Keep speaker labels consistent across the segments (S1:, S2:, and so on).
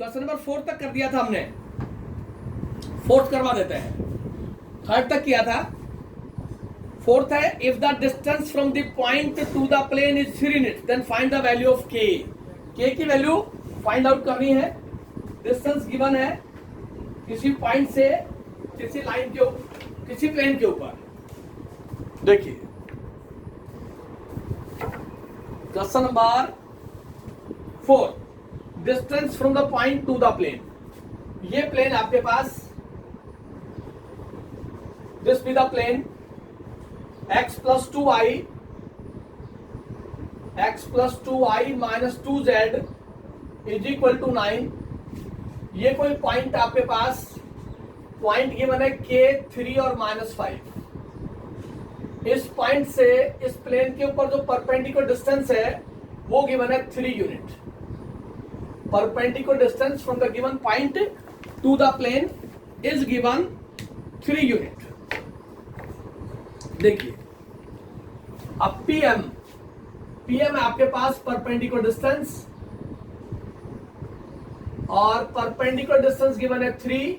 S1: Question number 4 तक कर दिया था हमने, 4th करवा देते हैं। 3rd तक किया था, 4th है if the distance from the point to the plane is 3 unit then find the value of k. के की वैल्यू फाइंड आउट करनी है। डिस्टेंस गिवन है किसी पॉइंट से किसी लाइन के किसी प्लेन के ऊपर। देखिए question number 4, distance from the point to the plane. ये प्लेन आपके पास, this be the plane x plus 2i minus 2z is equal to 9। ये कोई पॉइंट आपके पास, पॉइंट गिवन है k 3 और -5। इस पॉइंट से इस प्लेन के ऊपर जो परपेंडिकुलर डिस्टेंस है वो गिवन है 3 unit. Perpendicular distance from the given point to the plane is given 3 unit. देखिए अब पीएम है आपके पास परपेंडिकुलर डिस्टेंस, और परपेंडिकुलर डिस्टेंस गिवन है 3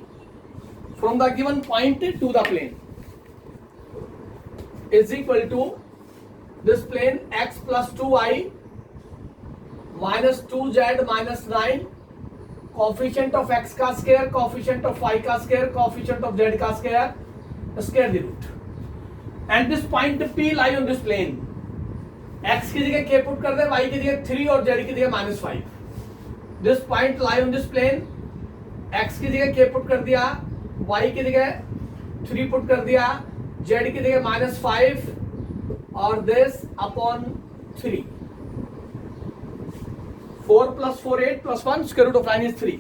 S1: from the given point to the plane is equal to this plane x plus 2i minus 2z minus 9 coefficient of x का स्क्वायर, coefficient of y का स्क्वायर, कोफिशिएंट ऑफ z का square, square the root. And this point P lie on this plane. x की जगह k put कर दे, y की जगह 3 और z की जगह -5। This point lie on this plane, x की जगह k पुट कर दिया, y की जगह 3 पुट कर दिया, z की जगह -5 और this upon 3। 4 + 4 8 + 1 square root of 9 is 3।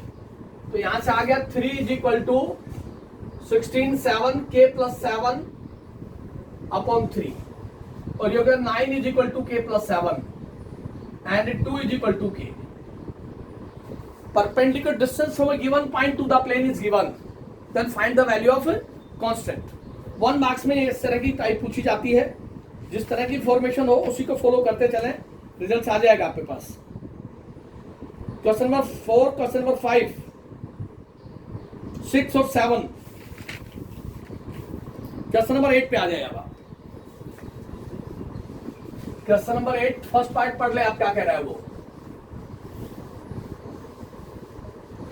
S1: तो यहां से आ गया 3 is equal to 16 7 k + 7 upon 3, और ये हो गया 9 is equal to k + 7 and 2 is equal to k। Perpendicular distance from a given point to the plane is given, then find the value of constant. 1 marks में इस तरह की type पूछी जाती है, जिस तरह की फॉर्मेशन हो उसी को फॉलो करते चलें, रिजल्ट आ जाएगा आपके पास। क्वेश्चन नंबर 4, क्वेश्चन नंबर 5, 6 और 7। क्वेश्चन नंबर 8 पे आ जाएगा। क्वेश्चन नंबर 8 फर्स्ट पार्ट पढ़ ले, आप क्या कह रहा है वो।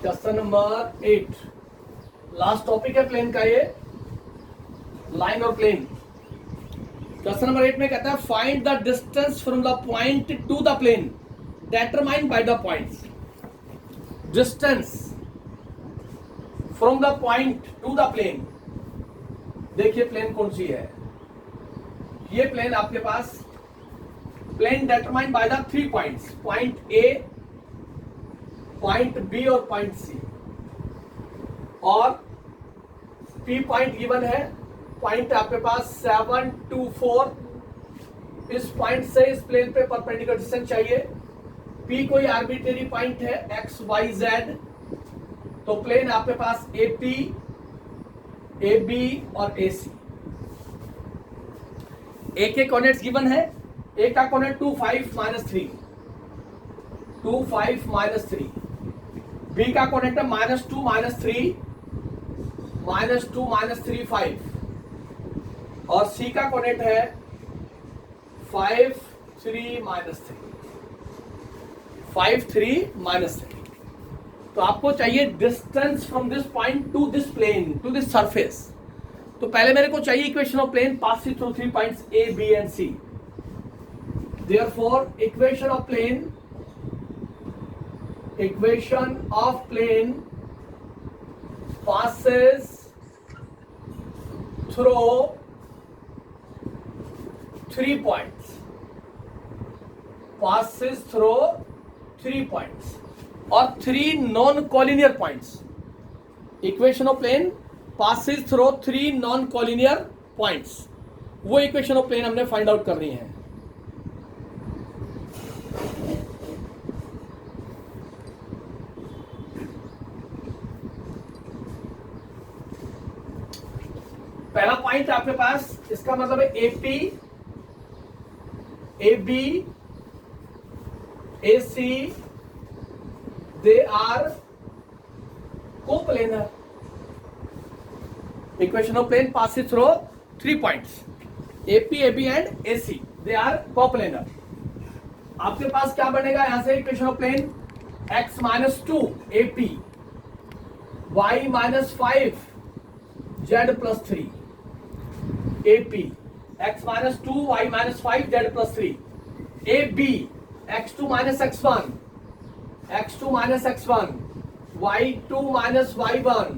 S1: क्वेश्चन नंबर 8 लास्ट टॉपिक है प्लेन का, ये लाइन और प्लेन। क्वेश्चन नंबर 8 में कहता है find the distance from the point to the plane determined by the points. Distance from the point to the plane. देखिए प्लेन कौन सी है, ये प्लेन आपके पास plane determined by the 3 points, point A, point B और point C। और P point given है, पॉइंट आपके पास 7 2 4। इस पॉइंट से इस प्लेन पे परपेंडिकुलर डिस्टेंस चाहिए। P कोई आर्बिट्रेरी पॉइंट है x y z, तो प्लेन आपके पास AP, AB और AC। A के कोऑर्डिनेट्स गिवन है, A का कोऑर्डिनेट 2 5 -3, 2 5 -3। B का कोऑर्डिनेट है -2 -3, -2 -3 5। और C का कोऑर्डिनेट है 5 3 -3, 5 3 -3। तो आपको चाहिए distance from this point to this plane to this surface. तो पहले मेरे को चाहिए equation of plane passing through 3 points A, B and C। Therefore, equation of plane passes through 3 points. Passes through 3 points or 3 non-collinear points. Equation of plane passes through 3 non-collinear points. वो equation of plane हमने find out करनी है। पहला point आपके पास, इसका मतलब है AP, AB, AC, they are coplanar. Equation of plane passes through 3 points AP, AB and AC. They are coplanar. आपके पास क्या बनेगा यहां से equation of plane x -2 AP, y -5 z + 3 AP, x -2 y -5 z + 3 AB, x2 - x1 x2 - x1 y2 - y1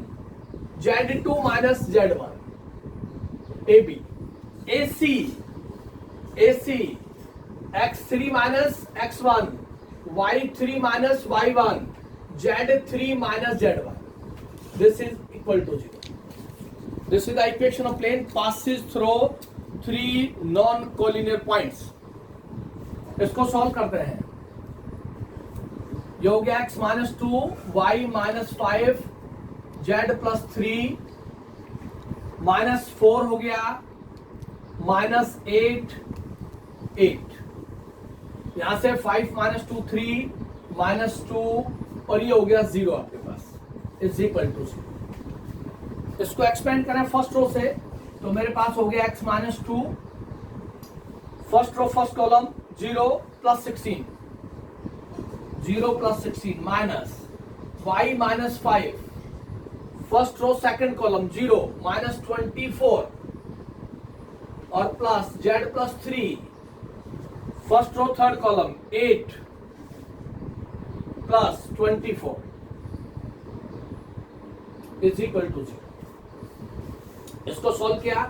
S1: z2 - z1 AB. AC, AC x3 - x1 y3 - y1 z3 - z1. This is equal to 0. This is the equation of plane passes through 3 non-collinear points. इसको solve करते हैं. ये हो गया x -2 y -5 z + 3 -4 हो गया -8 8. यहां से 5 - 2 3 -2 और ये हो गया 0 आपके पास इज इक्वल टू 0. इसको एक्सपेंड करें फर्स्ट रो से तो मेरे पास हो गया x -2 first row first column 0 + 16 0 + 16 minus y -5 first row second column 0 -24 और plus z + 3 first row third column 8 + 24 is equal to 0. इसको सॉल्व किया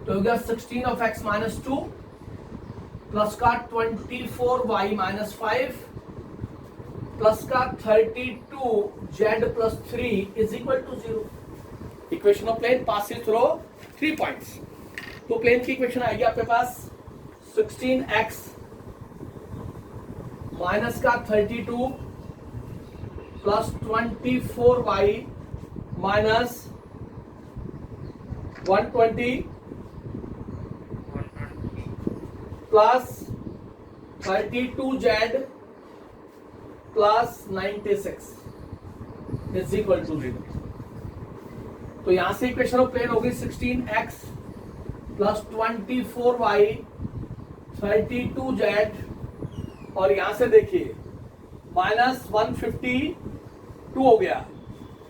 S1: तो हो गया 16 of x -2 प्लस का 24 y -5 प्लस का 32 z + 3 is equal to 0. Equation of plane passes through 3 points. तो plane की इक्वेशन आएगी आपके पास 16x माइनस का 32 plus 24y minus 120 plus 32z plus 96 is equal to 0. तो यहां से इक्वेशन ऑफ प्लेन होगी 16x प्लस 24y 32z और यहां से देखिए माइनस 152 हो गया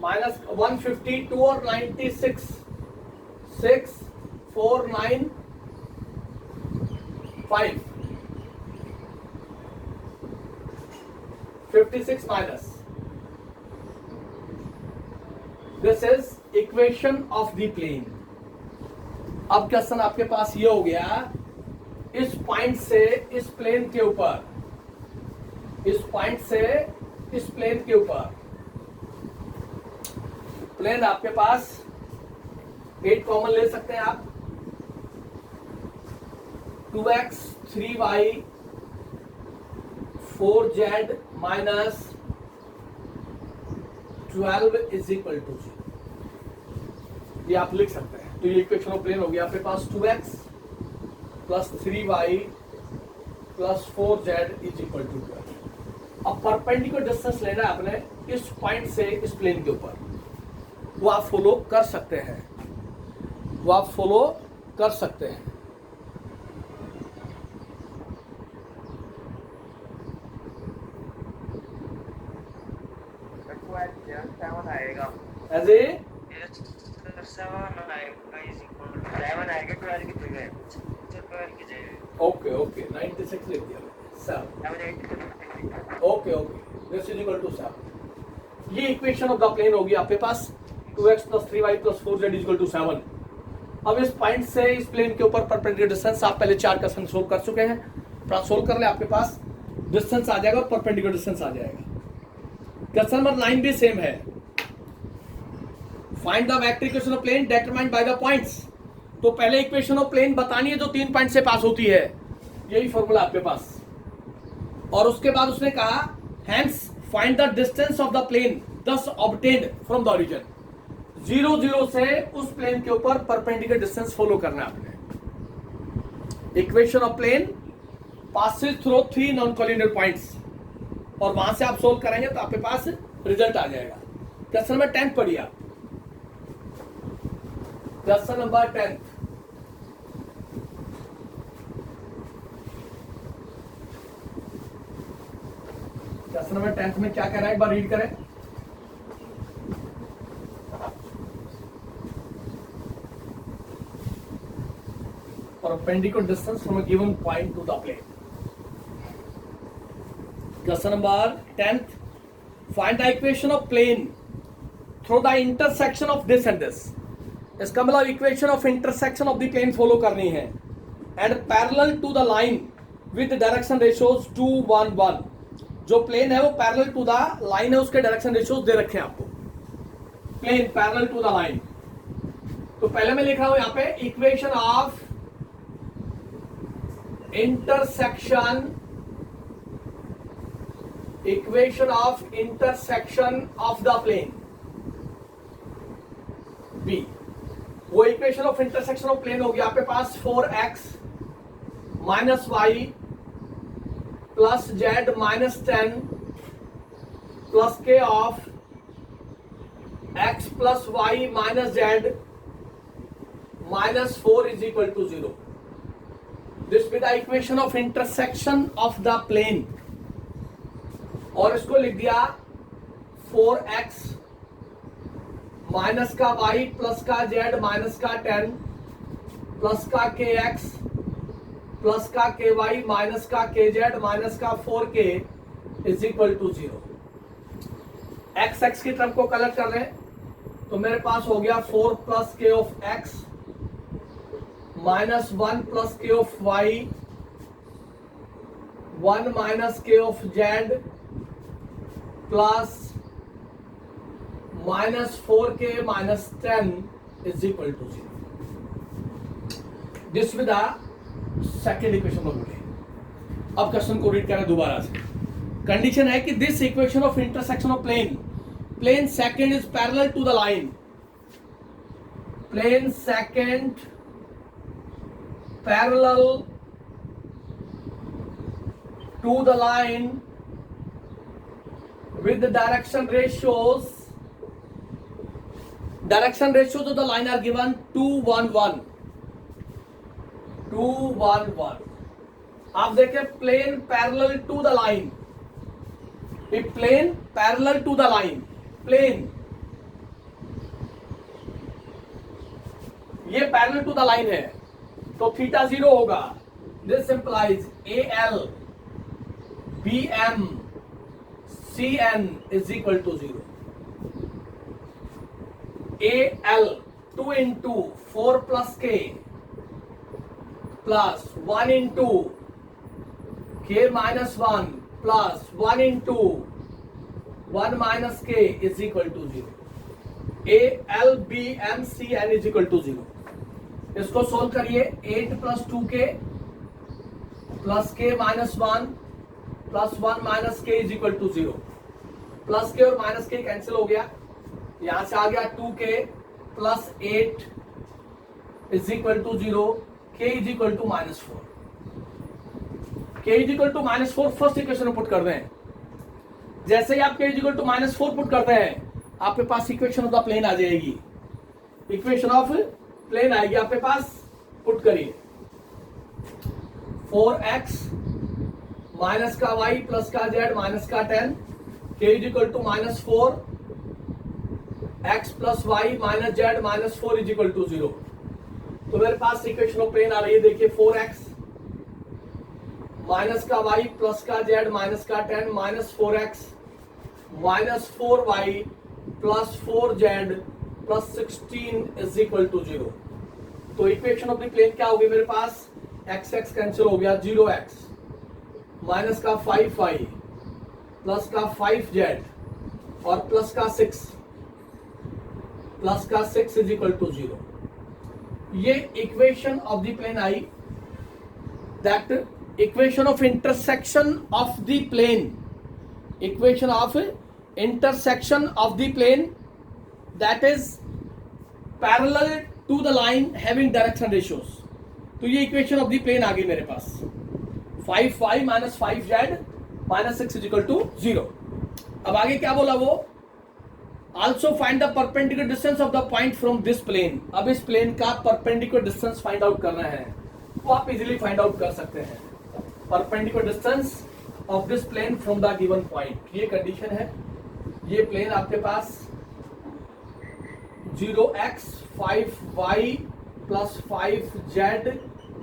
S1: माइनस 152 और 96 6 4 9 5 56 minus. This is equation of the plane. अब क्वेश्चन आपके पास ये हो गया इस पॉइंट से इस प्लेन के ऊपर इस पॉइंट से इस प्लेन के ऊपर प्लेन आपके पास 8 कॉमन ले सकते हैं आप 2x 3y 4z minus 12 is equal to 0. ये आप लिख सकते हैं. तो ये इक्वेशन ऑफ प्लेन हो गया आपके पास 2x plus 3y plus 4z is equal to 12. अब परपेंडिकुलर डिस्टेंस लेना है आपने इस पॉइंट से इस प्लेन के ऊपर. वो आप फॉलो कर सकते हैं एज ए
S2: 7 आएगा 12 की जगह 12 की जगह.
S1: ओके 96 लिख दिया 7. Okay this is equal to 7. ये इक्वेशन ऑफ द प्लेन होगी आपके पास 2x plus 3y plus 4z is equal to 7. अब इस पॉइंट से इस प्लेन के ऊपर परपेंडिकुलर डिस्टेंस आप पहले 4 क्वेश्चन सोल्व कर चुके हैं. सोल्व कर ले आपके पास डिस्टेंस आ जाएगा और परपेंडिकुलर डिस्टेंस आ जाएगा. क्वेश्चन नंबर 9 भी सेम है. Find the vector equation of plane determined by the points. तो पहले इक्वेशन ऑफ प्लेन बतानी है जो 3 पॉइंट से पास होती है. यही फॉर्मूला आपके पास. और उसके बाद उसने कहा hence find the distance of the plane thus obtained from the origin. 0 0 से उस प्लेन के ऊपर परपेंडिकुलर डिस्टेंस फॉलो करना है आपने. Equation of plane passes through 3 non collinear points और वहां से आप सोल्व करेंगे तो आपके पास रिजल्ट आ जाएगा. क्वेश्चन नंबर 10 पढ़िए आप। Question number 10। क्वेश्चन नंबर 10 में क्या कह रहा है, एक बार रीड करें। Perpendicular distance from a given point to the plane. Question number 10th. Find the equation of plane through the intersection of this and this. इसका मतलब equation of intersection of the plane follow करनी है and parallel to the line with direction ratios 2 1 1। जो plane है वो parallel to the line है, उसके direction ratios दे रखे हैं आपको। Plane parallel to the line. तो पहले मैं लिख रहा हूं यहां पे equation of intersection of the plane B। वो equation of intersection of plane होगी आपके पास 4x minus Y plus Z minus 10 plus के of x plus Y minus Z minus 4 is equal to 0। This with the equation of intersection of the plane. और इसको लिख दिया 4x minus का y plus का z माइनस का 10 plus का kx plus का ky माइनस का kz माइनस का 4k is equal to 0। x की टर्म को कलेक्ट कर रहे हैं तो मेरे पास हो गया 4 plus k of x minus 1 plus k of y 1 minus k of z plus minus 4k minus 10 is equal to 0। This with the second equation of plane. अब क्वेश्चन को रीड करें दोबारा से। कंडीशन है कि this equation of intersection of plane second is parallel to the line. Plane second parallel to the line with the direction ratios of the line are given 2 1 1 2 1 1। आप देखिए plane parallel to the line, plane parallel to the line, plane ये parallel to the line है तो theta 0 होगा। This implies AL BM CN is equal to 0। AL 2 into 4 plus K plus 1 into K minus 1 plus 1 into 1 minus K is equal to 0। AL BM CN is equal to 0। इसको solve करिए 8 plus 2K plus K minus 1 plus 1 minus k is equal to 0। Plus k और minus के cancel हो गया, यहां से आ गया 2k plus 8 is equal to 0। के is equal to minus 4। K is equal to minus 4 first equation में पुट कर दें। जैसे ही आप k is equal to minus 4 put करते हैं आपके पास इक्वेशन ऑफ द प्लेन आ जाएगी। इक्वेशन ऑफ प्लेन आएगी आपके पास, पुट करिए 4x माइनस का y प्लस का z माइनस का 10 k is equal to minus 4 x plus Y minus z minus 4 is equal to 0। तो मेरे पास इक्वेशन ऑफ प्लेन आ रही है, देखिए 4x माइनस का y प्लस का z माइनस का 10 minus 4x minus 4y plus 4z plus 16 is equal to 0। तो इक्वेशन ऑफ द प्लेन क्या होगी मेरे पास, x कैंसिल हो गया, 0x माइनस का 5y प्लस का 5z और प्लस का 6 इज इक्वल टू 0। ये equation of the plane I, that equation of intersection of the plane, equation of intersection of the plane that is parallel to the line having direction ratios. तो ये equation of the plane आ गई मेरे पास, 5y minus 5z minus 6 is equal to 0। अब आगे क्या बोला वो, also find the perpendicular distance of the point from this plane. अब इस प्लेन का परपेंडिकुलर डिस्टेंस फाइंड आउट करना है, तो आप इजीली फाइंड आउट कर सकते हैं। Perpendicular distance of this plane from the given point, ये कंडीशन है। ये प्लेन आपके पास 0x 5y प्लस 5z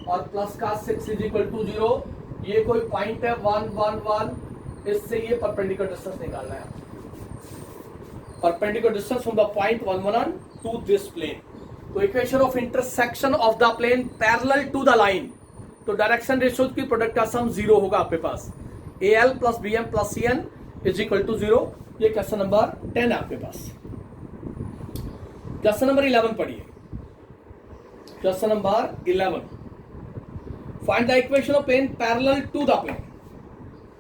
S1: और प्लस का 6 इज इक्वल टू 0, ये कोई पॉइंट है 1 1 1, इससे ये परपेंडिकुलर डिस्टेंस निकालना है। Perpendicular distance from the point 1 1 1 to this plane. तो equation of intersection of the plane parallel to the line, तो डायरेक्शन रेशियोज की प्रोडक्ट का सम 0 होगा आपके पास। AL plus BM plus CN is equal to 0। ये क्वेश्चन नंबर 10 है आपके पास। क्वेश्चन नंबर 11 पढ़िए। Question number 11, find the equation of plane parallel to the plane.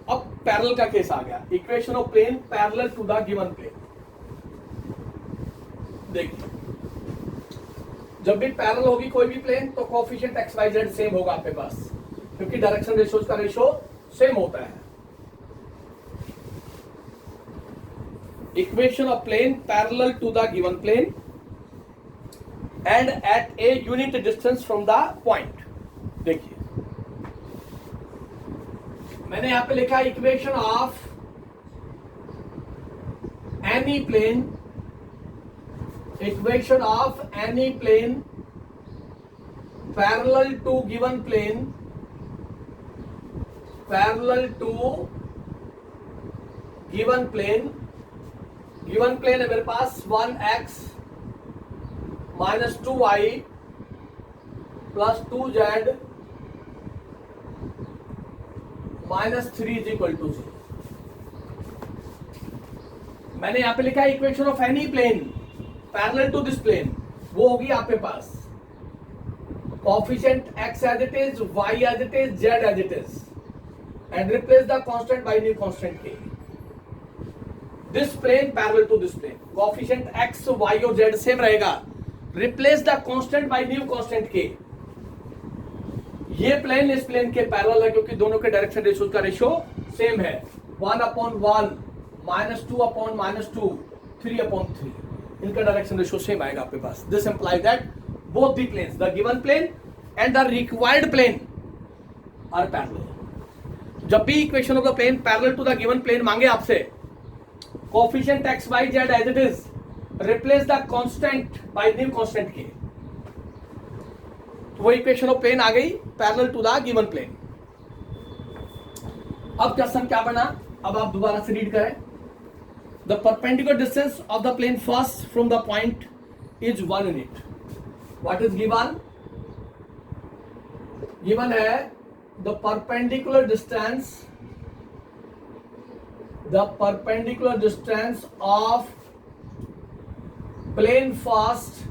S1: अब पैरेलल का केस आ गया। Equation of plane parallel to the given plane. देखिए, जब भी पैरेलल होगी कोई भी प्लेन तो coefficient x y z same होगा आपके पास, क्योंकि डायरेक्शन रेशियोज का रेशियो सेम होता है। Equation of plane parallel to the given plane and at a unit distance from the point. देखिए, मैंने यहां पे लिखा equation of any plane, equation of any plane parallel to given plane, parallel to given plane. Given plane है मेरे पास 1x minus 2y plus 2z minus 3 is equal to 0। मैंने यहां पे लिखा है equation of any plane parallel to this plane, वो होगी आपके पास coefficient x as it is, y as it is, z as it is, and replace the constant by new constant k। This plane parallel to this plane, coefficient x, y और z same रहेगा, replace the constant by new constant k। ये plane इस plane के पैरेलल है, क्योंकि दोनों के डायरेक्शन रेशियो का रेशियो सेम है। 1/1 -2/-2 3/3, इनका डायरेक्शन रेशियो सेम आएगा आपके पास। This implies that both the planes, the given plane and the required plane are parallel. जब भी equation of the plane parallel to the given plane मांगे आपसे, coefficient x y z as it is, replace the constant by new constant k, तो वो equation of plane आ गई parallel to the given plane. अब question क्या बना, अब आप दोबारा से रीड करें। The perpendicular distance of the plane first from the point is 1 unit. What is given? Given है the perpendicular distance of plane first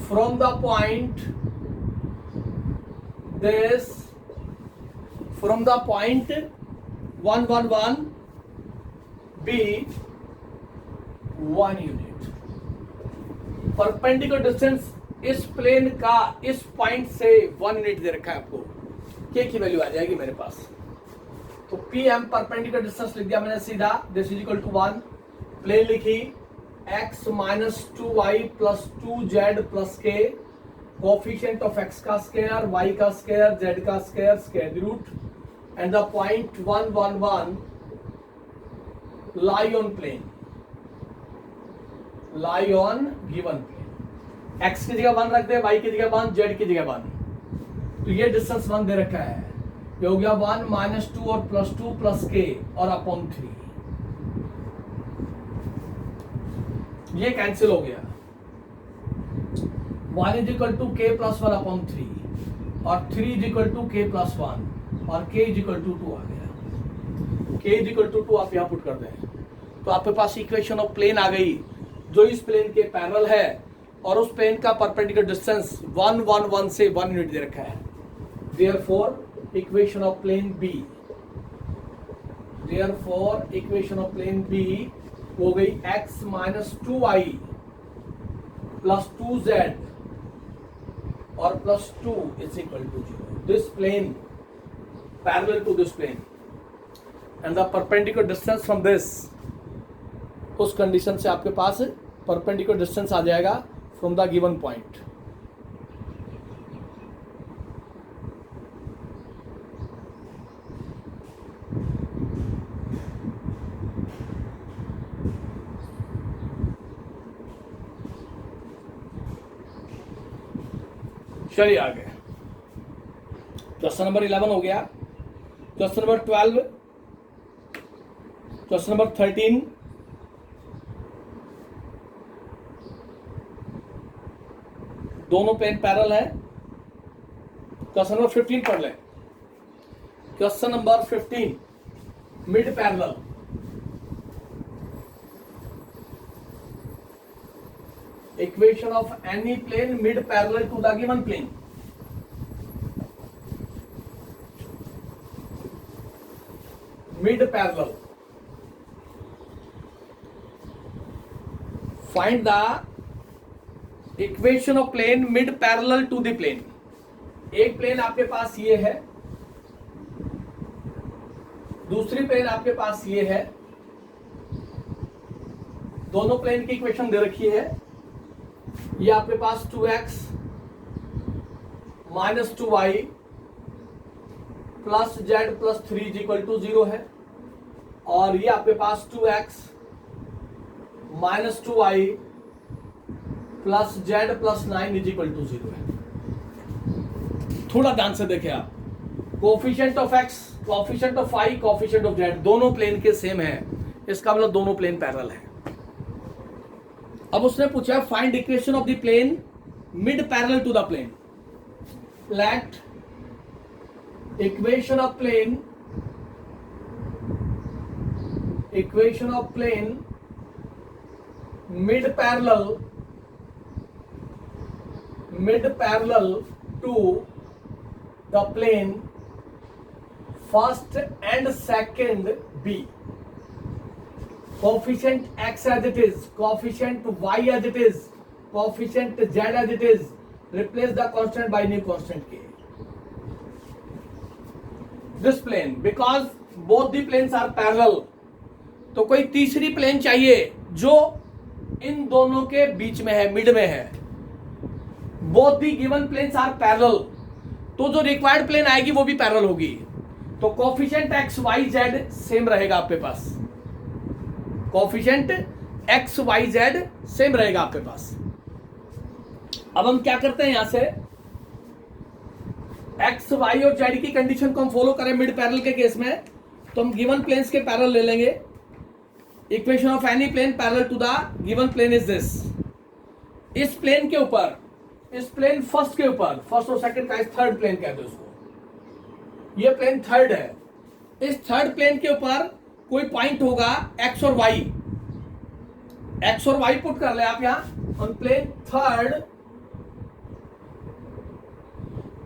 S1: from the point this, from the point 1 1 1 be 1 unit. Perpendicular distance इस plane का इस point से 1 unit दे रखा है आपको, k की वैल्यू आ जाएगी मेरे पास। तो pm परपेंडिकुलर डिस्टेंस लिख दिया मैंने सीधा, this is equal to 1। Plane लिखी x minus 2y plus 2z plus k, coefficient of x का स्क्वायर, y का स्क्वायर, z का square, square root, and the point 1 1 1 lie on plane, lie on given plane. x की जगह 1 रख दे, y की जगह 1, z की जगह 1, तो ये डिस्टेंस 1 दे रखा है। ये हो गया 1 माइनस 2 और प्लस 2 प्लस k और अपॉन 3, ये कैंसिल हो गया। 1 is equal to k plus 1 upon 3 और 3 is equal to k plus 1 और k इज इक्वल टू 2 आ गया। k इज इक्वल टू 2 आप यहाँ पुट कर दें, तो आपके पास इक्वेशन ऑफ प्लेन आ गई जो इस प्लेन के पैरेलल है और उस प्लेन का परपेंडिकुलर डिस्टेंस 1 1 1 से 1 यूनिट दे रखा है। Therefore equation of plane B, therefore equation of plane B हो गई x minus 2y plus 2z और plus 2 is equal to 0। This plane parallel to this plane and the perpendicular distance from this उस कंडीशन से आपके पास perpendicular distance आ जाएगा फ्रॉम द गिवन पॉइंट। चलिए आगे, क्वेश्चन नंबर 11 हो गया। क्वेश्चन नंबर 12, क्वेश्चन नंबर 13, दोनों प्लेन पैरेलल है। क्वेश्चन नंबर 15 पढ़ लें। Question number 15, mid parallel. Equation of any plane mid parallel to the given plane. Mid parallel. Find the equation of plane mid parallel to the plane. एक plane आपके पास ये है, दूसरी plane आपके पास ये है, दोनों प्लेन की इक्वेशन दे रखी है। ये आपके पास 2x minus 2y plus z plus 3 is equal to 0 है, और ये आपके पास 2x minus 2y plus z plus 9 is equal to 0 है। थोड़ा ध्यान से देखें आप, coefficient of x, coefficient of y, coefficient of z दोनों प्लेन के सेम है, इसका मतलब दोनों प्लेन पैरेलल है। अब उसने पूछा find equation of the plane mid parallel to the plane. Let equation of plane mid parallel to the plane first and second be. Coefficient x as it is, coefficient y as it is, coefficient z as it is, replace the constant by new constant k. This plane, because both the planes are parallel, तो कोई तीसरी plane चाहिए जो इन दोनों के बीच में है, mid में है। Both the given planes are parallel, तो जो रिक्वायर्ड प्लेन आएगी वो भी पैरेलल होगी। तो coefficient x y z same रहेगा आपके पास, coefficient x y z same रहेगा आपके पास। अब हम क्या करते हैं, यहां से x y और z की कंडीशन को हम फॉलो करें मिड पैरेलल के केस में, तो हम गिवन प्लेन्स के पैरेलल ले लेंगे। Equation of any plane parallel to the given plane is this. इस प्लेन के ऊपर, इस प्लेन फर्स्ट के ऊपर, फर्स्ट और सेकंड का थर्ड प्लेन कहते हैं उसको, ये प्लेन थर्ड है। इस थर्ड प्लेन के ऊपर कोई पॉइंट होगा x और y, x और y पुट कर ले आप यहां on plane third,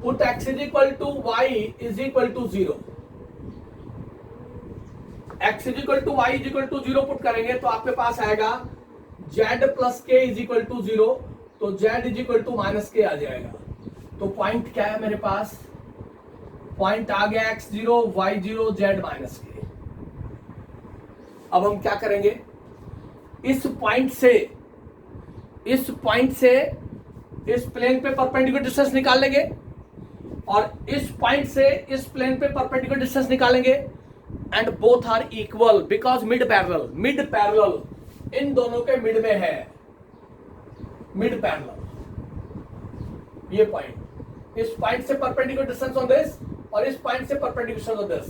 S1: put x is equal to y is equal to 0, x is equal to y is equal to 0 put करेंगे तो आपके पास आएगा z plus k is equal to 0, तो z is equal to minus k आ जाएगा। तो point क्या है मेरे पास, पॉइंट आ गया x0 y0 z minus k। अब हम क्या करेंगे, इस पॉइंट से इस प्लेन पे परपेंडिकुलर डिस्टेंस निकाल लेंगे, और इस पॉइंट से इस प्लेन पे परपेंडिकुलर डिस्टेंस निकालेंगे, and both are equal because mid parallel इन दोनों के मिड में है, मिड पैरेलल। ये पॉइंट, इस पॉइंट से परपेंडिकुलर डिस्टेंस ऑन दिस और इस पॉइंट से perpendicular distance on this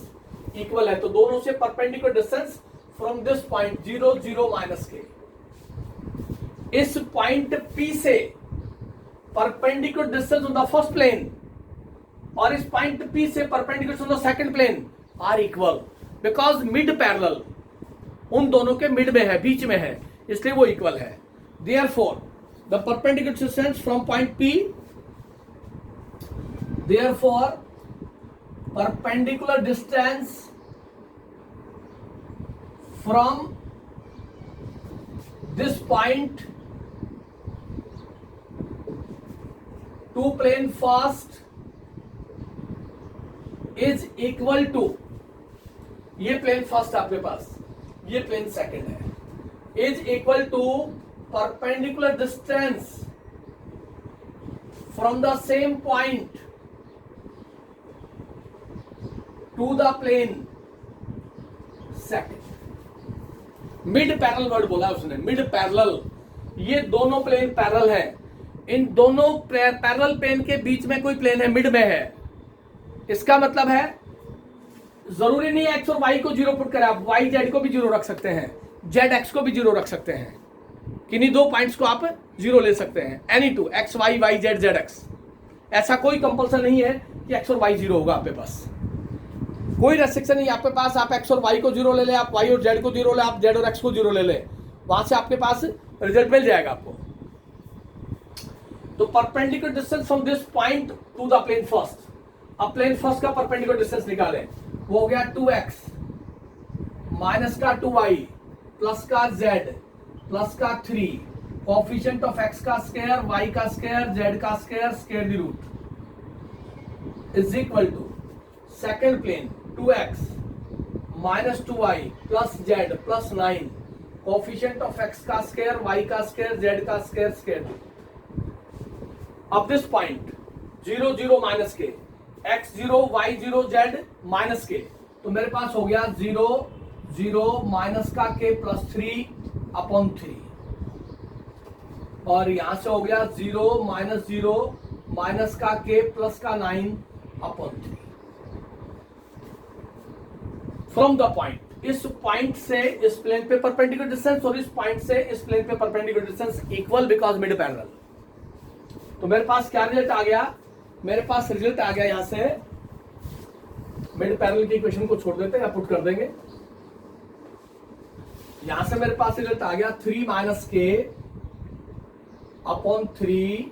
S1: equal है, तो दोनों से perpendicular distance from this point 0 0 minus k. इस पॉइंट P से perpendicular distance on the first plane और इस पॉइंट P से perpendicular on the second plane are equal because mid parallel उन दोनों के मिड में है, बीच में है, इसलिए वो इक्वल है। Therefore the perpendicular distance from point P, therefore perpendicular distance from this point to plane first is equal to, ये प्लेन फर्स्ट आपके पास, ये प्लेन सेकंड है, is equal to perpendicular distance from the same point to the plane second. Mid parallel word बोला उसने, mid parallel, ये दोनों plane parallel है, इन दोनों पैरेलल प्लेन के बीच में कोई प्लेन है, मिड में है। इसका मतलब है जरूरी नहीं है एक्स और वाई को जीरो पुट करें, आप वाई जेड को भी जीरो रख सकते हैं, जेड एक्स को भी जीरो रख सकते हैं, किन्हीं दो पॉइंट्स को आप जीरो ले सकते हैं, any two, x y, y z, z x. ऐसा कोई कंपल्सन नहीं है कि एक्स और वाई जीरो होगा आपके पास, कोई रेस्ट्रिक्शन नहीं आपके पास। आप एक्स और वाई को जीरो ले ले, आप वाई और जेड को जीरो ले, आप जेड और एक्स को जीरो ले ले, वहां से आपके पास रिजल्ट मिल जाएगा आपको। तो perpendicular distance from this point to the plane first, अब प्लेन फर्स्ट का परपेंडिकुलर डिस्टेंस निकालें, वो हो गया 2x माइनस का 2y प्लस का z प्लस का 3, कोफिशिएंट ऑफ x का स्क्वायर, y का स्क्वायर, z का square, square the root is equal to second plane 2x minus 2y plus z plus 9, coefficient of x का square, y का square, z का square, square root. अब this point 0 0 minus k, x0 y0 z minus के, तो मेरे पास हो गया 0 0 माइनस का k प्लस 3 अपॉन 3, और यहां से हो गया 0 माइनस का k प्लस का 9 अपॉन 3 फ्रॉम द पॉइंट। इस पॉइंट से इस प्लेन पे परपेंडिकुलर डिस्टेंस और इस पॉइंट से इस प्लेन पे perpendicular distance equal because mid parallel. तो मेरे पास क्या रिजल्ट आ गया, मेरे पास रिजल्ट आ गया, यहां से मिड पैरेलल की इक्वेशन को छोड़ देते हैं या पुट कर देंगे, यहां से मेरे पास रिजल्ट आ गया 3 minus k upon 3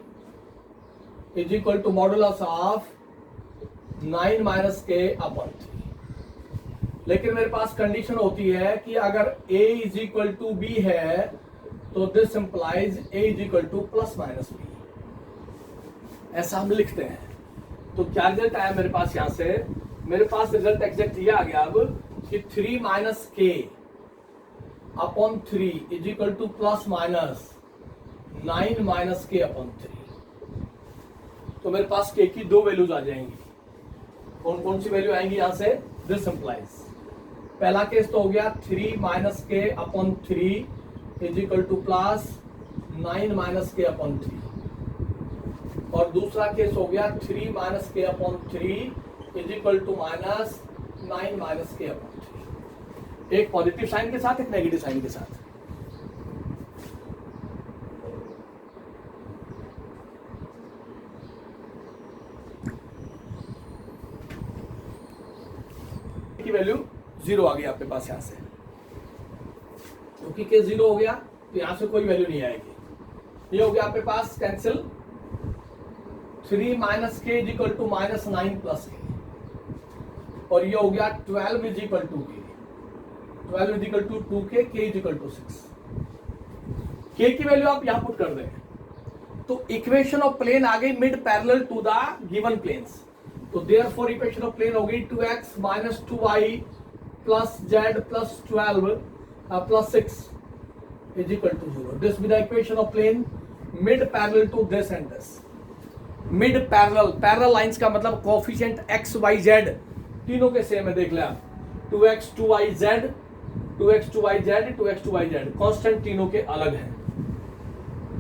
S1: is equal to modulus of 9 minus k upon 3। लेकिन मेरे पास कंडीशन होती है कि अगर a is equal to b है तो this implies a is equal to plus minus b, ऐसा हम लिखते हैं। तो क्या रिजल्ट आया मेरे पास, यहां से मेरे पास रिजल्ट एग्जैक्ट ये आ गया अब कि 3 minus k upon 3 is equal to plus minus 9 minus k upon 3। तो मेरे पास के की दो वैल्यूज आ जाएंगी, कौन कौन सी वैल्यू आएंगी यहां से, दिस इंप्लाइज, पहला केस तो हो गया 3 minus k upon 3 is equal to plus 9 minus k upon 3, और दूसरा केस हो गया 3 minus k upon 3 is equal to minus 9 minus k upon 3, एक पॉजिटिव साइन के साथ, एक नेगेटिव साइन के साथ। की वैल्यू 0 आ गई आपके पास यहां से, क्योंकि के 0 हो गया तो यहां से कोई वैल्यू नहीं आएगी। ये हो गया आपके पास cancel, 3 minus k is equal to minus 9 plus k, और ये हो गया 12 इज इक्वल टू के, 12 इज इक्वल टू 2 के इज इक्वल टू 6। के की वैल्यू आप यहां पुट कर दें तो इक्वेशन ऑफ प्लेन आ गई mid parallel to the given planes. तो देयरफॉर इक्वेशन ऑफ प्लेन हो गई 2x minus 2y plus z plus 12 plus 6 is equal to 0। This be the equation of plane mid parallel to this and this. Mid parallel, parallel lines का मतलब coefficient x y z तीनों के same है, देख ले आप, 2x 2y z 2x 2y z 2x 2y z, constant तीनों के अलग हैं।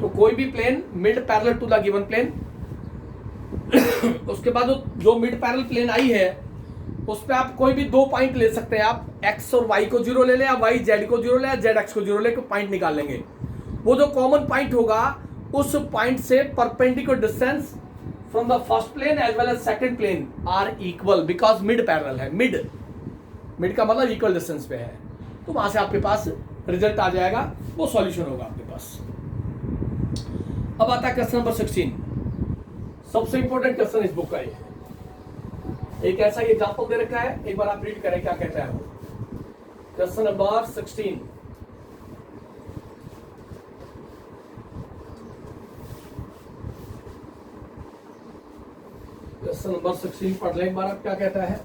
S1: तो कोई भी plane mid parallel to the given plane, उसके बाद जो मिड पैरेलल प्लेन आई है उस पे आप कोई भी दो पॉइंट ले सकते हैं, आप x और y को जीरो ले लें, या y z को जीरो ले, या z x को जीरो ले, पॉइंट निकाल लेंगे। वो जो कॉमन पॉइंट होगा उस पॉइंट से perpendicular distance from the first plane as well as second plane are equal because mid parallel है। मिड का मतलब इक्वल डिस्टेंस पे है, तो वहां से आपके पास रिजल्ट आ जाएगा, वो सॉल्यूशन होगा आपके पास। अब आता है क्वेश्चन नंबर 16, सबसे इंपॉर्टेंट क्वेश्चन इस बुक का ये। एक ऐसा एग्जांपल दे रखा है, एक बार आप रीड करें क्या कहता है वो। क्वेश्चन नंबर 16, क्वेश्चन नंबर 16 पढ़ लें एक बार, आप क्या कहता है।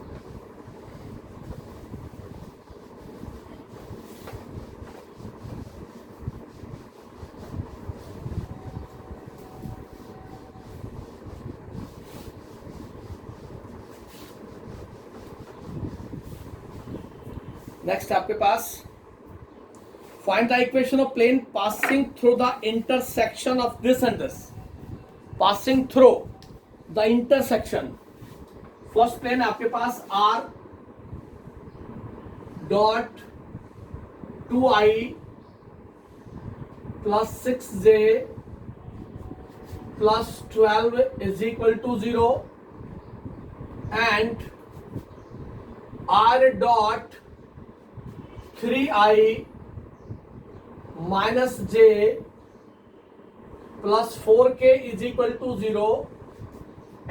S1: नेक्स्ट आपके पास find the equation of plane passing through the intersection of this and this. Passing through the intersection. First plane आपके पास r dot 2i plus 6j plus 12 is equal to 0 and r dot 3i minus j plus 4k is equal to 0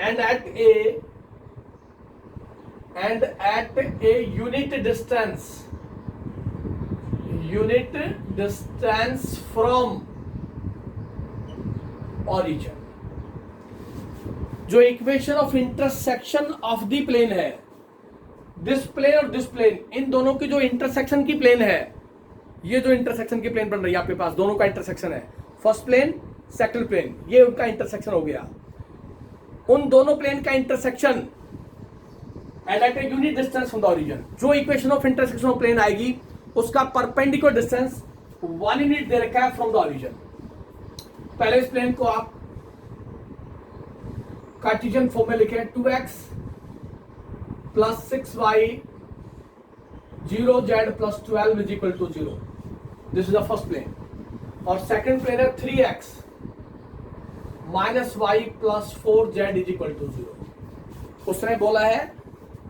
S1: and at a unit distance from origin. जो equation of intersection of the plane है, this plane और this plane, इन दोनों की जो intersection की plane है, ये जो इंटरसेक्शन की प्लेन बन रही है आपके पास, दोनों का इंटरसेक्शन है, फर्स्ट प्लेन सेकंड प्लेन, ये उनका इंटरसेक्शन हो गया. उन दोनों प्लेन का intersection at a unit distance from the origin. जो equation of intersection of plane आएगी उसका परपेंडिकुलर डिस्टेंस 1 यूनिट दे रखा है फ्रॉम द ओरिजिन. पहले इस प्लेन को आप कार्टेशियन फॉर्म में लिखें. 2x plus 6y 0z plus 12 is equal to 0. This is the first plane. और सेकंड प्लेन है 3x minus y plus 4z is equal to 0. उसने बोला है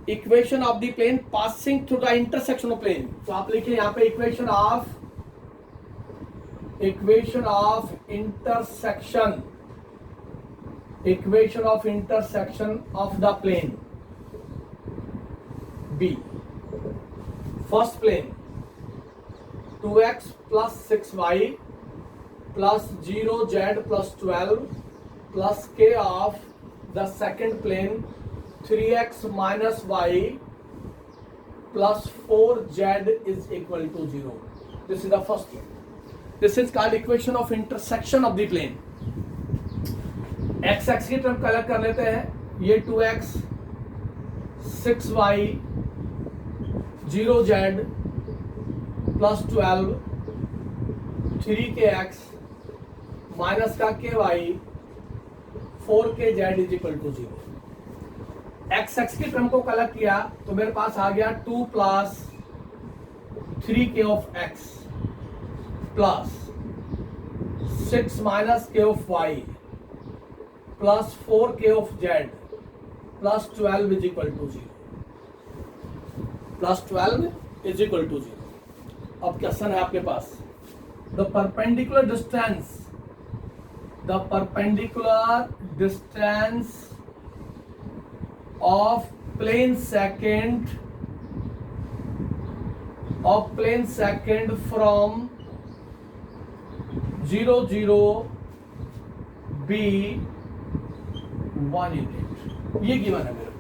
S1: equation of the plane passing through the intersection of plane. तो आप लिखिए यहां पे equation of intersection of the plane b. First plane 2x plus 6y plus 0z plus 12 plus k of the second plane 3x minus y plus 4z is equal to 0. This is the first plane. This is called equation of intersection of the plane. x axis की तरफ अलग कर लेते हैं. ये 2x 6y 0z plus 12 3kx minus का ky 4kz is equal to 0. X x की term को कलेक्ट किया तो मेरे पास आ गया 2 plus 3k of x plus 6 minus k of y plus 4k of z plus 12 is equal to 0. Plus 12 is equal to 0. अब क्वेश्चन है आपके पास the perpendicular distance of plane second from 0 0 b 1 unit. ये given है मेरे को.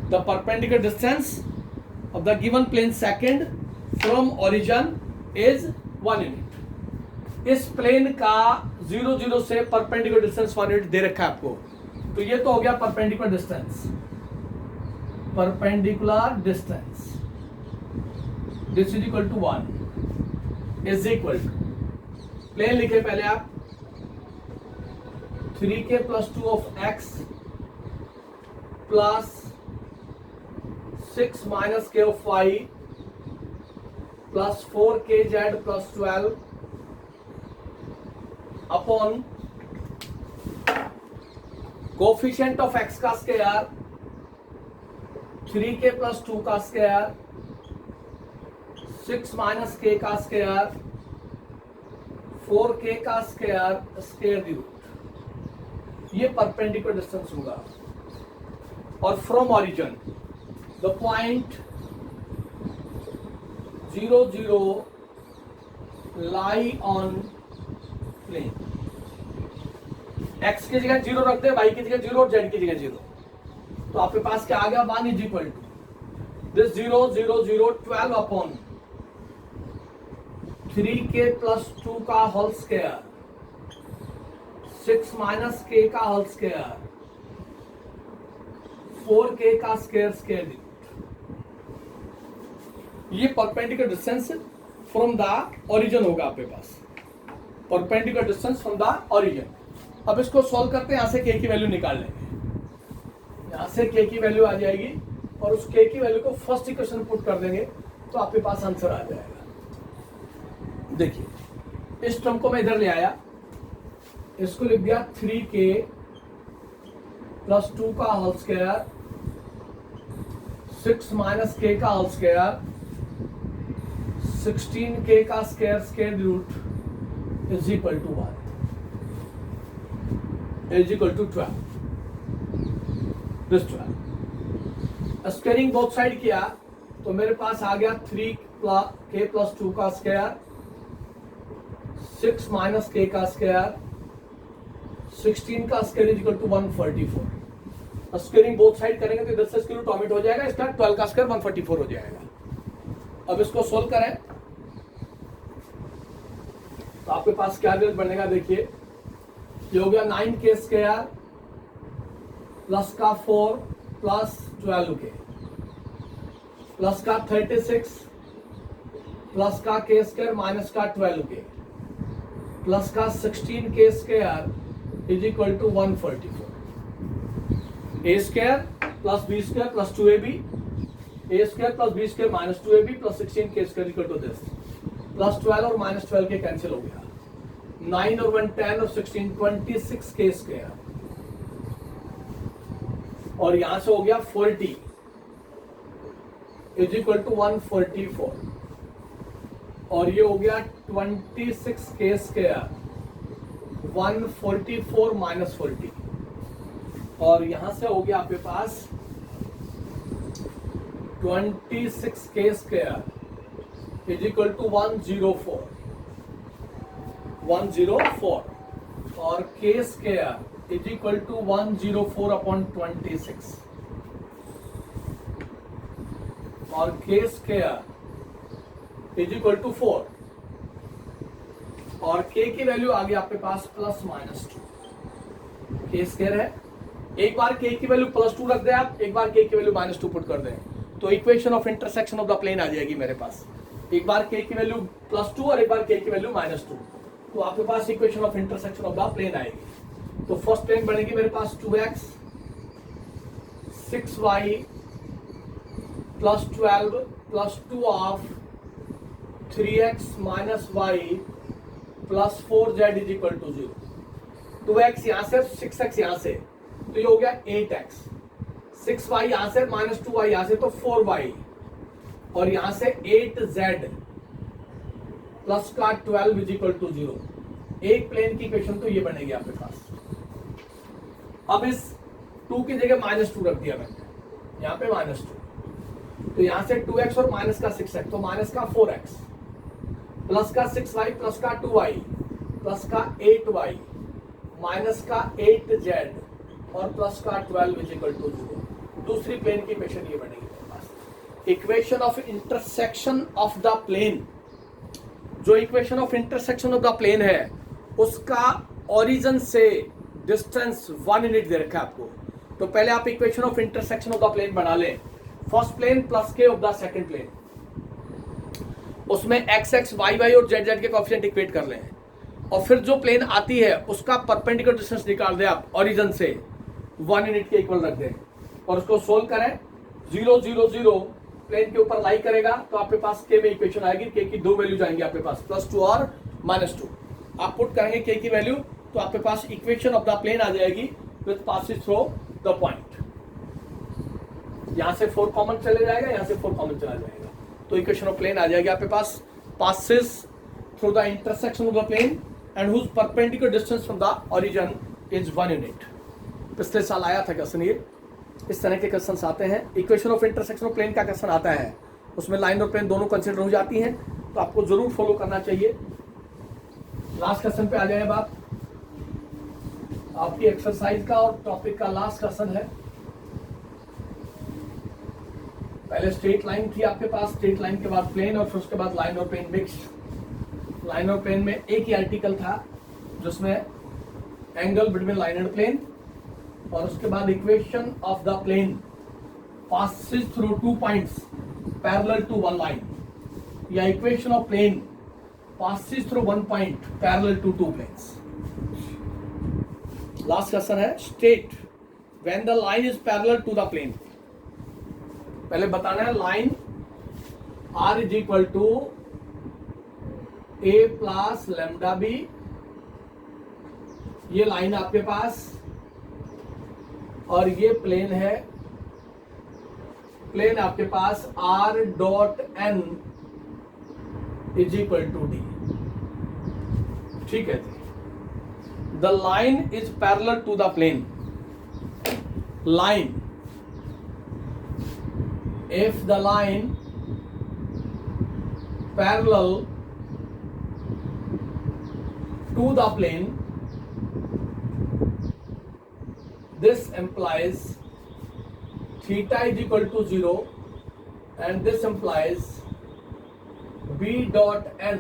S1: The perpendicular distance of the given plane second from origin is 1 unit. इस plane का 0 0 से परपेंडिकुलर डिस्टेंस 1 यूनिट दे रखा है आपको. तो ये तो हो गया perpendicular distance. This is equal to 1 is equal to plane लिखे पहले आप 3k plus 2 of x plus 6 minus k of y plus 4kz plus 12 upon coefficient of x का स्क्वायर 3k प्लस 2 का स्क्वायर 6 माइनस k का square 4k का square the root. ये perpendicular distance होगा. और from origin the point 0 0 lie on plane. x की जगह 0 रख दे, y की जगह 0 और z की जगह 0. तो आपके पास क्या आ गया 1 is equal to this 0 0 0 12 upon 3k plus 2 का होल स्क्वायर 6 माइनस k का होल स्क्वायर 4k का स्क्वायर ये perpendicular distance from the origin होगा आपके पास, perpendicular distance from the origin. अब इसको सॉल्व करते हैं, यहां से के की वैल्यू निकाल लेंगे, यहां से के की वैल्यू आ जाएगी और उस के की वैल्यू को फर्स्ट इक्वेशन पुट कर देंगे तो आपके पास आंसर आ जाएगा। देखिए इस टर्म को मैं इधर ले आया, इसको लिख दिया 3k प्लस 2 का होल स्क्वायर 6 माइनस k का होल स्क्वायर 16k का square root is equal to 1 is equal to 12, this 12। Squaring both side किया तो मेरे पास आ गया 3k प्लस 2 का स्क्वायर 6 माइनस k का स्क्वायर 16 का square is equal to 144। Squaring both side करेंगे तो इधर से स्क्वायर रूट ऑमिट हो जाएगा, इसका 12 का स्क्वायर 144 हो जाएगा। अब इसको सोल्व करें तो आपके पास क्या रिजल्ट बनेगा, देखिए ये हो गया 9k स्क्वायर प्लस का 4 प्लस 12k प्लस का 36 प्लस का k स्क्वायर माइनस का 12k प्लस का 16k square is equal to 144। A square plus b square plus 2ab, a square plus b square minus 2ab plus 16k square equal to this, plus 12 और minus 12 के cancel हो गया, 9 और 1 10 और 16 26k square और यहां से हो गया 40 इज इक्वल टू 144 और ये हो गया 26k स्क्वायर 144 माइनस 40 और यहां से हो गया आपके पास 26k square is equal to 104 और k square is equal to 104 upon 26 और k square is equal to 4 और k की वैल्यू आ गई आपके पास प्लस माइनस 2, k स्क्वायर है। एक बार k की वैल्यू प्लस 2 रख दें आप, एक बार k की वैल्यू माइनस 2 पुट कर दें तो equation of intersection of the plane आ जाएगी मेरे पास। एक बार k की वैल्यू प्लस 2 और एक बार k की वैल्यू माइनस 2 तो आपके पास equation of intersection of the plane आएगी। तो फर्स्ट प्लेन बनेगी मेरे पास 2x 6y plus 12 plus 2 of 3x minus y plus 4z is equal to 0। 2x यहां से 6x यहां से तो ये हो गया 8x, 6y यहां से माइनस 2y यहां से तो 4y और यहां से 8z प्लस का 12 इज इक्वल टू 0। एक प्लेन की इक्वेशन तो ये बनेगी आपके पास। अब इस 2 की जगह माइनस 2 रख दिया मैंने, यहाँ पे माइनस 2 तो यहां से 2x और माइनस का 6x तो माइनस का 4x प्लस का 6y प्लस का 2y प्लस का 8y माइनस का 8z और प्लस का 12 इज इक्वल टू 0। दूसरी प्लेन की इक्वेशन ये बनेगी मेरे पास। Equation of intersection of the plane, जो equation of intersection of the plane है उसका ओरिजिन से डिस्टेंस 1 यूनिट दे रखा है आपको। तो पहले आप equation of intersection of the plane बना लें, फर्स्ट प्लेन प्लस के ऑफ द सेकंड प्लेन, उसमें x x y y और z z के कोएफिशिएंट इक्वेट कर लें और फिर जो प्लेन आती है उसका परपेंडिकुलर डिस्टेंस निकाल दें आप ओरिजिन से 1 यूनिट के इक्वल रख दें और उसको सोल्व करें। 0 0 0 प्लेन के ऊपर लाई करेगा तो आपके पास के में इक्वेशन आएगी, के की दो वैल्यू जाएंगी आपके पास प्लस 2 और माइनस 2। आप पुट करेंगे के की वैल्यू तो आपके पास इक्वेशन ऑफ द प्लेन आ जाएगी with passes through the point. यहां से 4 कॉमन चले जाएगा, यहां से 4 कॉमन चला जाएगा तो इक्वेशन ऑफ प्लेन आ जाएगी आपके पास passes through the intersection of the plane and whose perpendicular distance from the origin is 1 unit. पिछले साल आया था क्वेश्चन, ये इस तरह के क्वेश्चन आते हैं। Equation of intersection of plane का क्वेश्चन आता है, उसमें लाइन और प्लेन दोनों कंसीडर हो जाती हैं तो आपको जरूर फॉलो करना चाहिए। लास्ट क्वेश्चन पे आ जाए अब आप, आपकी एक्सरसाइज का और टॉपिक का लास्ट क्वेश्चन है। पहले स्ट्रेट लाइन थी आपके पास, स्ट्रेट लाइन के बाद प्लेन और फिर उसके बाद लाइन और प्लेन मिक्स। लाइन और प्लेन में एक ही आर्टिकल था जिसमें angle between line and plane और उसके बाद equation of the plane passes through 2 points parallel to 1 line. या equation of plane passes through one point parallel to two planes. Last question है state when the line is parallel to the plane. पहले बताना है line R is equal to a plus lambda b. ये line आपके पास और ये plane है, प्लेन आपके पास r dot n is equal to d. ठीक है जी. The line is parallel to the plane. Line, if the line parallel to the plane, this implies theta is equal to 0 and this implies b dot n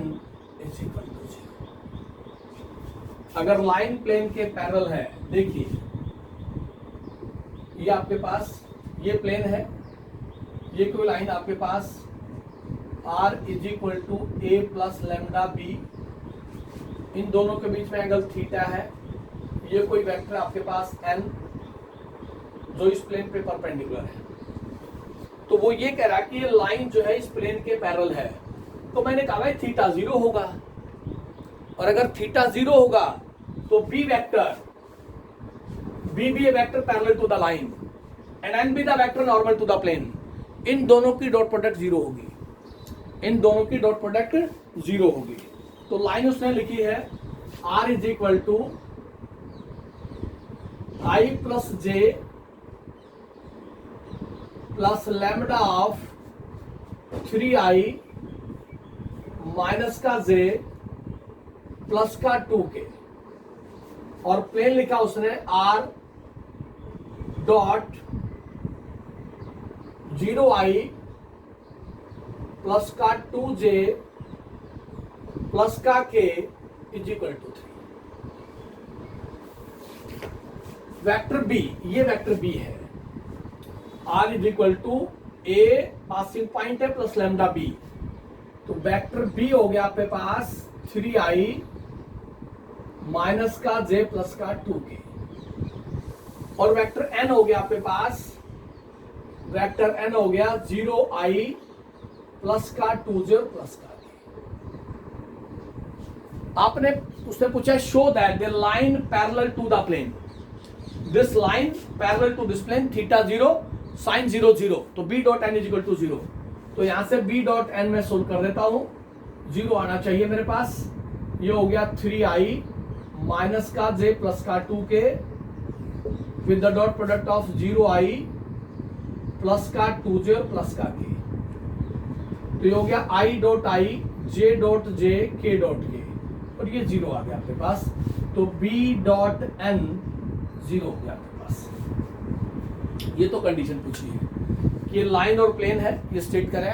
S1: is equal to 0. अगर line plane के पैरेलल है, देखिए ये आपके पास ये plane है, ये कोई लाइन आपके पास r is equal to a plus lambda b, इन दोनों के बीच में एंगल थीटा है. ये कोई वेक्टर आपके पास n जो इस प्लेन पे परपेंडिकुलर है. तो वो ये कह रहा है कि ये लाइन जो है इस प्लेन के पैरेलल है. तो मैंने कहा भाई थीटा 0 होगा, और अगर थीटा 0 होगा तो बी वेक्टर, बी भी a vector parallel to the line and n be the vector normal to the plane. इन दोनों की डॉट प्रोडक्ट 0 होगी, इन दोनों की डॉट प्रोडक्ट 0 होगी. तो लाइन उसने लिखी है r is equal to i plus j plus lambda of 3i minus का j प्लस का 2k, और प्लेन लिखा उसने r डॉट 0i प्लस का 2j प्लस का k is equal to 3. Vector b, ये वेक्टर बी है, r is equal to a passing point है प्लस लैम्डा b. तो वेक्टर बी हो गया आपके पास 3i माइनस का j प्लस का 2k, और वेक्टर n हो गया आपके पास, वेक्टर n हो गया 0i प्लस का 2j प्लस का k. आपने उसने पूछा show that the line parallel to the plane, this line parallel to this plane, theta 0 sine 0 0, तो b dot n is equal to 0. तो यहां से b डॉट n में सोल्व कर देता हूं, 0 आना चाहिए मेरे पास. ये हो गया 3i माइनस का j प्लस का 2k with the dot product of 0i plus का 2j प्लस का k. तो ये हो गया i dot i, j dot j, k dot k, और ये 0 आ गया आपके पास. तो b डॉट n 0 हो गया आपके पास. ये तो कंडीशन पूछी है कि ये लाइन और प्लेन है, ये स्टेट करें.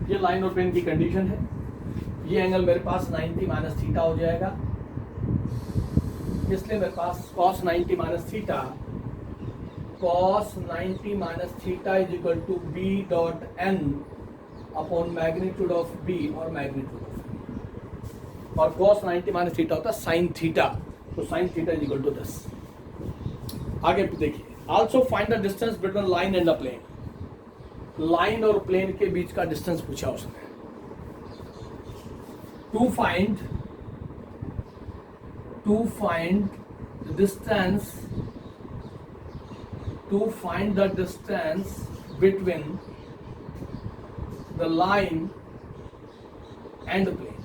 S1: ये लाइन और प्लेन की कंडीशन है. ये एंगल मेरे पास 90 माइनस थीटा हो जाएगा, इसलिए मेरे पास cos 90 minus theta, cos 90 minus theta is equal to b dot n upon magnitude of b और मैग्नीट्यूड ऑफ b, और cos 90 माइनस थीटा होता है साइन थीटा. तो sine theta is equal to 10. आगे देखिए, also find the distance between line and the plane. Line और plane के बीच का डिस्टेंस पूछा उसने. To find distance, to find the distance between the line and plane.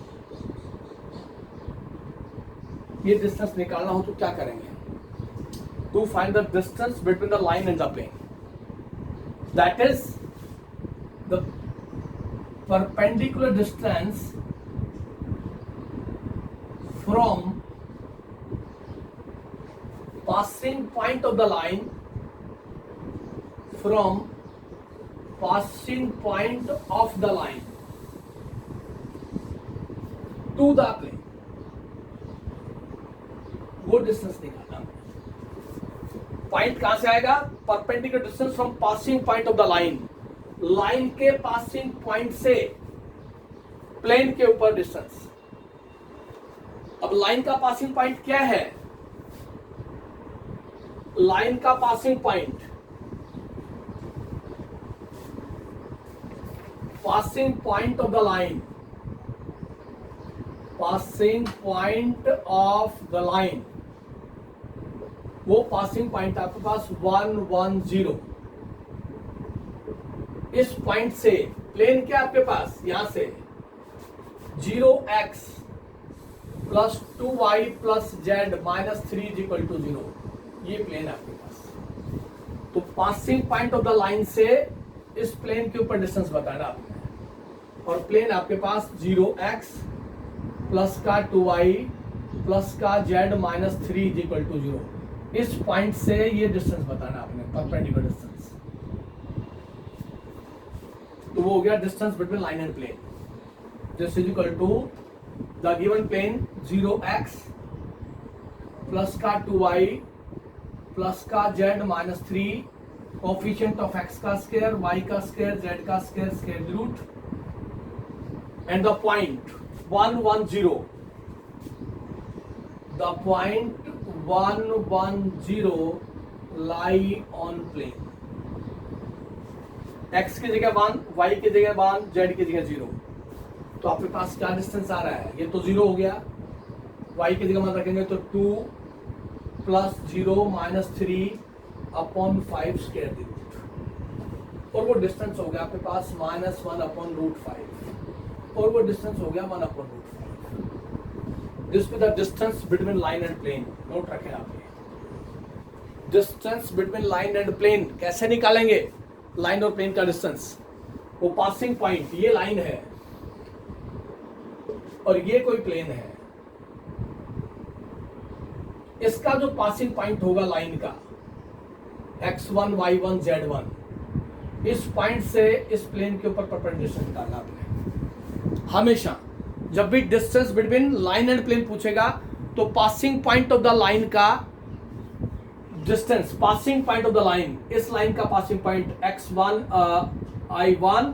S1: ये डिस्टेंस निकालना हो तो क्या करेंगे? To find the distance between the line and the plane, that is the perpendicular distance from passing point of the line, from passing point of the line to the plane, वो distance निकालना. Point कहां से आएगा? Perpendicular distance from passing point of the line. Line के passing point से plane के ऊपर distance. अब लाइन का पासिंग पॉइंट क्या है? लाइन का passing point, passing point of the line, passing point of the line, वो पासिंग पॉइंट आपके पास 110। इस पॉइंट से प्लेन क्या आपके पास, यहां से 0x plus 2y plus Z minus 3 equal to 0, ये प्लेन आपके पास। तो passing point of the line से इस प्लेन के ऊपर डिस्टेंस बताना आपने, और प्लेन आपके पास 0x प्लस का 2y प्लस का जेड माइनस 3 इक्वल टू 0, इस पॉइंट से ये डिस्टेंस बताना आपने, परपेंडिकुलर डिस्टेंस। तो वो हो गया distance between line and plane. This is equal to the given plane 0x plus का 2y प्लस का z minus 3, coefficient of x का स्क्वायर, y का स्क्वायर, z का square, square root, and the point 110, the point 110 lie on plane. x की जगह 1, y की जगह 1, z की जगह 0। तो आपके पास क्या डिस्टेंस आ रहा है? ये तो 0 हो गया, y की जगह मान रखेंगे तो 2 plus 0 minus 3 upon 5 square root, और वो डिस्टेंस हो गया आपके पास माइनस 1 अपॉन रूट 5, और वो डिस्टेंस हो गया 1 upon root 5। This with the distance between line and plane. Note रखें आप, distance between line and plane कैसे निकालेंगे? लाइन और प्लेन का डिस्टेंस, वो पासिंग पॉइंट, ये लाइन है और ये कोई प्लेन है, इसका जो पासिंग पॉइंट होगा लाइन का x1 y1 z1, इस पॉइंट से इस प्लेन के ऊपर परपेंडिकुलर निकालना आपने। हमेशा जब भी distance between line and plane पूछेगा तो passing point of the line का distance, passing point of the line, इस लाइन का passing point x1 i1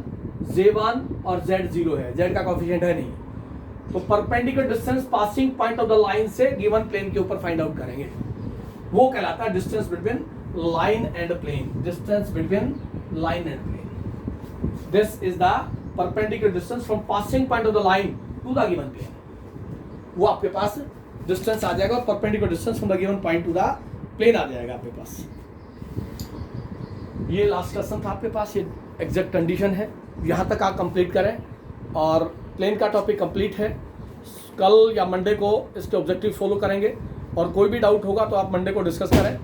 S1: j1 और z0 है, z का कोएफिशिएंट है नहीं, तो perpendicular distance passing point of the line से गिवन प्लेन के ऊपर फाइंड आउट करेंगे, वो कहलाता है distance between line and plane. Distance between line and plane, this is the perpendicular distance from passing point of the line to the given plane. वो आपके पास डिस्टेंस आ जाएगा, perpendicular distance from the given point to the plane आ जाएगा आपके पास। ये लास्ट क्वेश्चन था आपके पास, ये एग्जैक्ट कंडीशन है, यहाँ तक आप कंप्लीट करें और प्लेन का टॉपिक कंप्लीट है। कल या मंडे को इसके ऑब्जेक्टिव फॉलो करेंगे, और कोई भी डाउट होगा तो आप मंडे को डिस्कस करें।